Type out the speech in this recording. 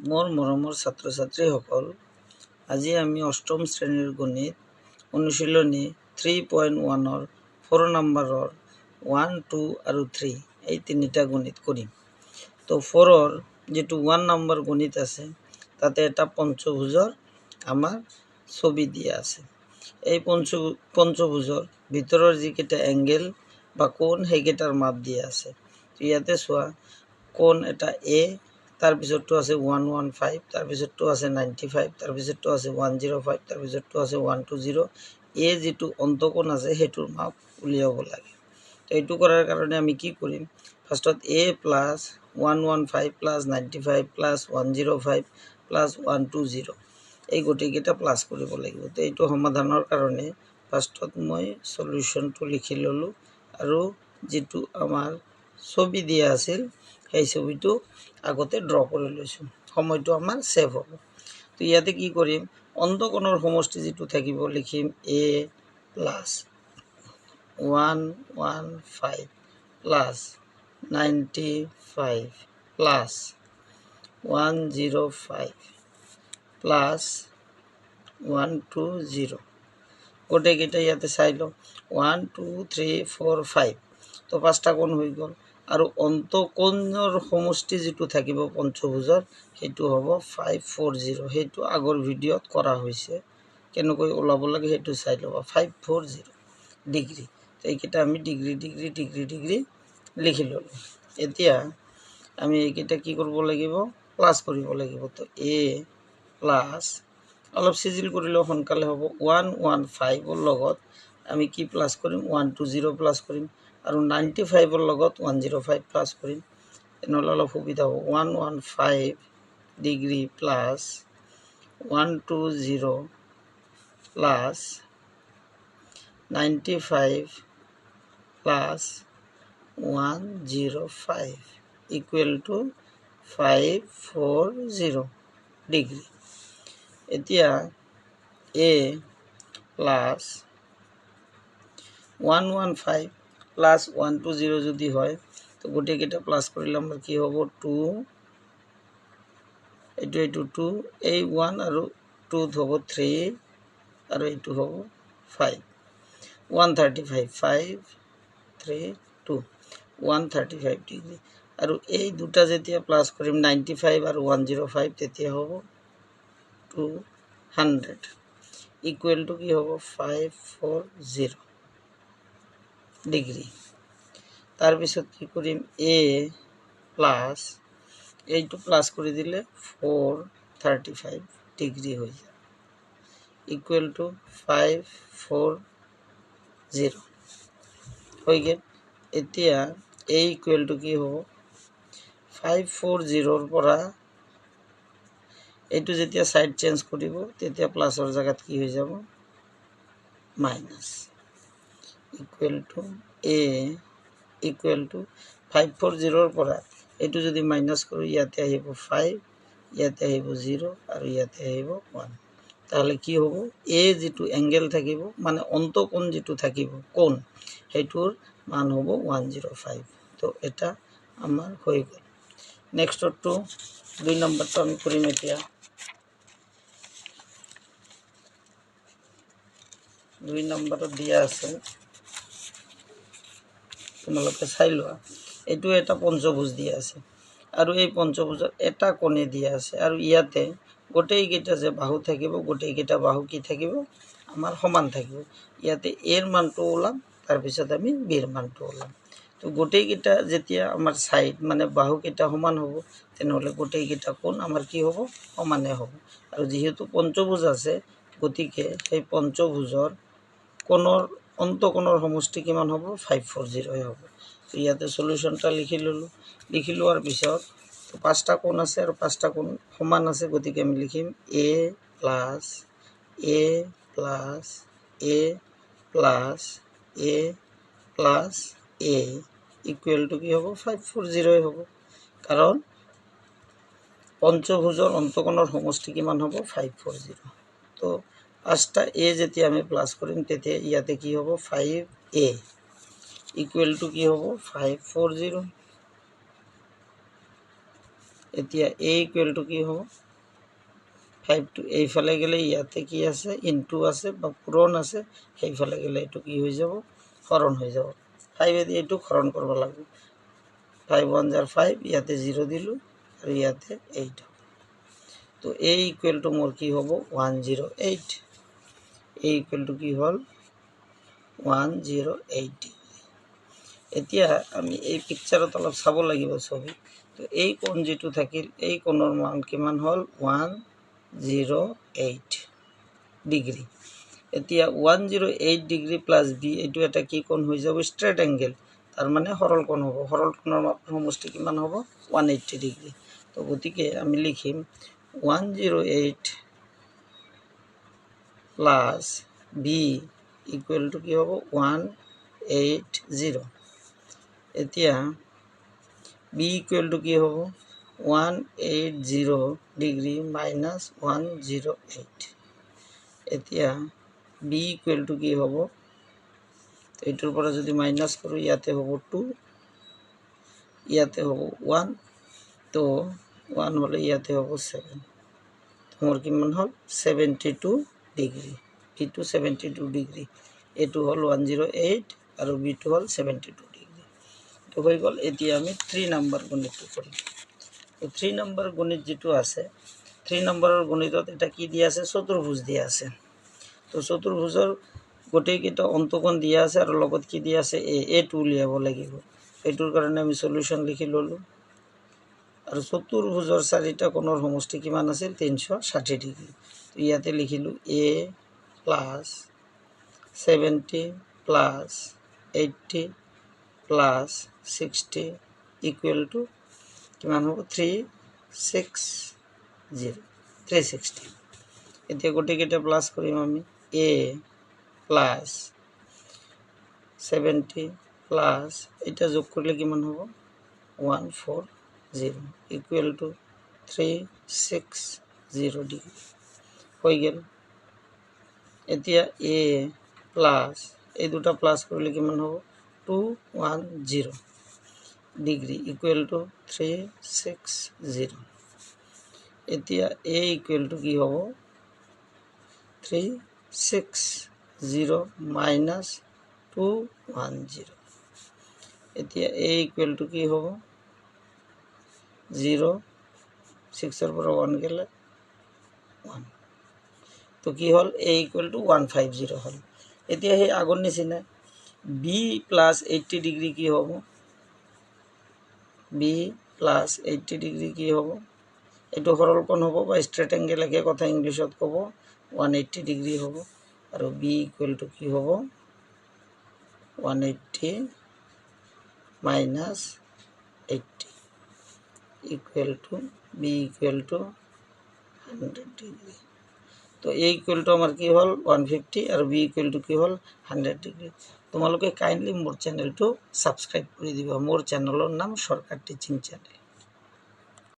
মোৰ মৰমৰ ছাত্ৰ ছাত্ৰীসকল, আজি আমি অষ্টম শ্ৰেণীৰ গণিত অনুশীলনী 3.1 4 নম্বৰৰ 1, 2 আৰু 3 এই তিনিটা গণিত কৰিম। তো 4ৰ যিটো 1 নম্বৰ গণিত আছে তাতে এটা পঞ্চভুজৰ আমাৰ ছবি দিয়া আছে। এই পঞ্চভুজৰ ভিতৰৰ যিকেইটা এংগেল বা কোণ সেইকেইটাৰ মাপ দিয়া আছে। ইয়াতে চোৱা, কোণ এটা এ, তাৰপিছতটো আছে 115, তাৰপিছতটো আছে 95, তাৰপিছতটো আছে 105, তাৰপিছতটো আছে 120। এ যিটো অন্তকোণ আছে সেইটোৰ মাপ উলিয়াব লাগে। তো এইটো কৰাৰ কাৰণে আমি কি কৰিম? ফাৰ্ষ্টত A plus 115 plus 95 plus 105 plus 120 এই গোটেইকেইটা প্লাছ কৰিব লাগিব। তো এইটো সমাধানৰ কাৰণে ফাৰ্ষ্টত মই সলিউশ্যনটো লিখি ল'লোঁ আৰু যিটো আমাৰ ছবি দিয়া আছিল সেই ছবিটো আগতে ড্ৰ কৰি লৈছোঁ। সময়টো আমাৰ ছেভ হ'ব। তো ইয়াতে কি কৰিম? অন্তকোণৰ সমষ্টি যিটো থাকিব লিখিম A plus 115 plus 95 plus 105 plus 120 গোটেইকেইটা ইয়াতে চাই লওঁ। 1 2 3 4 5 তো 5টা কোণ হৈ গ'ল। আৰু অন্তকোণৰ সমষ্টি যিটো থাকিব পঞ্চভুজৰ সেইটো হ'ব 540। সেইটো আগৰ ভিডিঅ'ত কৰা হৈছে, কেনেকৈ ওলাব লাগে সেইটো চাই ল'ব। 540 ডিগ্ৰী। তো এইকেইটা আমি ডিগ্ৰী ডিগ্ৰী ডিগ্ৰী ডিগ্ৰী লিখি ল'লোঁ। এতিয়া আমি এইকেইটা কি কৰিব লাগিব? প্লাছ কৰিব লাগিব। তো এ প্লাছ অলপ চিজিল কৰিলেও সোনকালে হ'ব। 115ৰ লগত আমি কি প্লাছ কৰিম? 120 প্লাছ কৰিম আৰু 95ৰ লগত 105 প্লাছ কৰিম। তেনেহ'লে অলপ সুবিধা হ'ব। 115 degree plus 120 plus 95 plus 105 equal to 540 degree. এতিয়া এ প্লাছ 115 প্লাছ 120 যদি হয় তো গোটেইকেইটা প্লাছ কৰিলে আমাৰ কি হ'ব? 2, এইটো 2, এই 1 আৰু 2ত হ'ব 3 আৰু এইটো হ'ব 5, 135 5 3 2 135 ডিগ্ৰী। আৰু এই দুটা যেতিয়া প্লাছ কৰিম 95 আৰু 105 তেতিয়া হ'ব 200 ইকুৱেল টু কি হ'ব? 540 ডিগ্ৰী। তাৰপিছত কি কৰিম? এ প্লাছ এইটো প্লাছ কৰি দিলে 435 ডিগ্ৰী হৈ যায় ইকুৱেল টু 540 হৈ গ'ল। এতিয়া এ ইকুৱেল টু কি হ'ব? 540ৰ পৰা এইটো যেতিয়া ছাইড চেঞ্জ কৰিব তেতিয়া প্লাছৰ জেগাত কি হৈ যাব? Minus equal to A equal to 540ৰ পৰা এইটো যদি মাইনাছ কৰোঁ ইয়াতে আহিব 5, ইয়াতে আহিব 0 আৰু ইয়াতে আহিব 1। তাহলে কি হ'ব? এ যিটো এংগেল থাকিব মানে অন্তকোণ যিটো থাকিব কোণ সেইটোৰ মান হ'ব 105। তো এটা আমাৰ হৈ গ'ল। নেক্সটটো 2 নম্বৰটো আমি কৰিম। এতিয়া 2 নম্বৰত দিয়া আছে, তোমালোকে চাই লোৱা। এইটো এটা পঞ্চভুজ দিয়া আছে আৰু এই পঞ্চভুজৰ এটা কোণে দিয়া আছে আৰু ইয়াতে গোটেইকেইটা যে বাহু থাকিব গোটেইকেইটা বাহু কি থাকিব? আমাৰ সমান থাকিব। ইয়াতে এৰ মানটো ওলাম, তাৰপিছত আমি বিৰ মানটো ওলাম। তো গোটেইকেইটা যেতিয়া আমাৰ ছাইড মানে বাহুকেইটা সমান হ'ব তেনেহ'লে গোটেইকেইটা কোণ আমাৰ কি হ'ব? সমানে হ'ব। আৰু যিহেতু পঞ্চভুজ আছে গতিকে সেই পঞ্চভুজৰ কোণৰ অন্তকোণৰ সমষ্টি কিমান হ'ব? 540 হ'ব। তো ইয়াতে সলিউশ্যনটা লিখি ল'লোঁ। লিখি লোৱাৰ পিছত 5টা কোণ আছে আৰু 5টা কোণ সমান আছে, গতিকে আমি লিখিম A plus A plus A plus A plus A equal to কি হ'ব? 540 হ'ব। কাৰণ পঞ্চভুজৰ অন্তকোণৰ সমষ্টি কিমান হ'ব? 540। তো 5টা এ যেতিয়া আমি প্লাছ কৰিম তেতিয়া ইয়াতে কি হ'ব? 5a ইকুৱেল টু কি হ'ব? 540 এতিয়া a ইকুৱেল টু কি হ'ব 5 টু এইফালে গ'লে ইয়াতে কি আছে ইনটু আছে বা পূৰণ আছে সেইফালে গ'লে এইটো কি হৈ যাব হৰণ হৈ যাব 5 এদি এইটো হৰণ কৰিব লাগিব 5 1 jar 5 ইয়াতে 0 দিলো আৰু ইয়াতে 8 তো a ইকুৱেল টু মোৰ কি হ'ব 108 a ইকুৱেল টু কি হ'ল 108 এতিয়া আমি এই পিকচাৰত অলপ চাব লাগিব ছবি তো এই কোণ যেটো থাকিল এই কোণৰ মান কিমান হ'ল 108 ডিগ্ৰী এতিয়া 108 ডিগ্ৰী প্লাস b এইটো এটা কি কোণ হৈ যাব স্ট্ৰেট এংগেল তাৰ মানে সৰল কোণ হ'ব সৰল কোণৰ মাপৰ সমষ্টি কিমান হ'ব 180 ডিগ্ৰী তো গতিকে আমি লিখিম 108 প্লাস b ইকুৱেল টু কি হ'ব 180 এতিয়া b ইকুৱেল টু কি হ'ব 180 ডিগ্ৰী মাইনাস 108 এতিয়া b ইকুৱেল টু কি হ'ব এইটোৰ পৰা যদি মাইনাস কৰো ইয়াতে হ'ব 2 ইয়াতে হ'ব 1 তো 1 হলে ইয়াতে হ'ব 7 তোমার কিমান হল 72 ডিগ্ৰী b2 72 ডিগ্ৰী এটো হল 108 আৰু b2 হল 72 ডিগ্ৰী তো হৈ গল এতিয়া আমি 3 নম্বৰ গণিতটো কৰিম তো 3 নম্বৰ গণিত যেটো আছে 3 নম্বৰৰ গণিতত এটা কি দিয়া আছে চতুৰ্ভুজ দিয়া আছে তো চতুৰ্ভুজৰ গোটেই কিটা অন্তকোণ দিয়া আছে আৰু লগত কি দিয়া আছে a2 উলিয়াব লাগিব এটোৰ কাৰণে আমি সলিউশন লিখি ললো আৰু চতুৰ্ভুজৰ চাৰিটা কোণৰ সমষ্টি কিমান আছিল 360 ডিগ্ৰী তো ইয়াতে লিখিলো a plus 70 plus 80 plus 60 equal to কিমান হ'ব 360 এতিয়া গোটেই কেইটা প্লাস কৰিম আমি a প্লাস 70 প্লাস এটা যোগ কৰিলে কিমান হ'ব 140 ইকুৱেল টু 360 ডিগ্ৰী হৈ গেল এতিয়া a প্লাস এই দুটা প্লাস কৰিলে কিমান হ'ব 210 ডিগ্ৰী ইকুৱেল টু 360 এতিয়া a ইকুৱেল টু কি হ'ব 360 মাইনাস 210 এতিয়া a ইকুৱেল টু কি হ'ব 0 6 এৰ পৰা 1 গেলে 1 তো কি হল a ইকুৱেল টু 150 হল এতিয়া হে আগৰ নিচিনা b প্লাস 80 ডিগ্ৰী কি হ'ব b প্লাস 80 ডিগ্ৰী কি হ'ব এটো সৰল কোণ হ'ব বা স্ট্ৰেট এংগেল একে কথা ইংলিশত ক'ব 180 ডিগ্ৰী হ'ব আৰু b ইকুৱেল টু কি হ'ব 180 minus 80 equal to b equal to 100 degree তো a equal to আমার কি হল 150 আর b equal to কি হল 100 ডিগ্ৰী তোমালোকে কাইন্ডলি মোৰ চেনেলটো সাবস্ক্ৰাইব কৰি দিবা মোৰ চেনেলৰ নাম শৰ্টকাট টিচিং চেনেল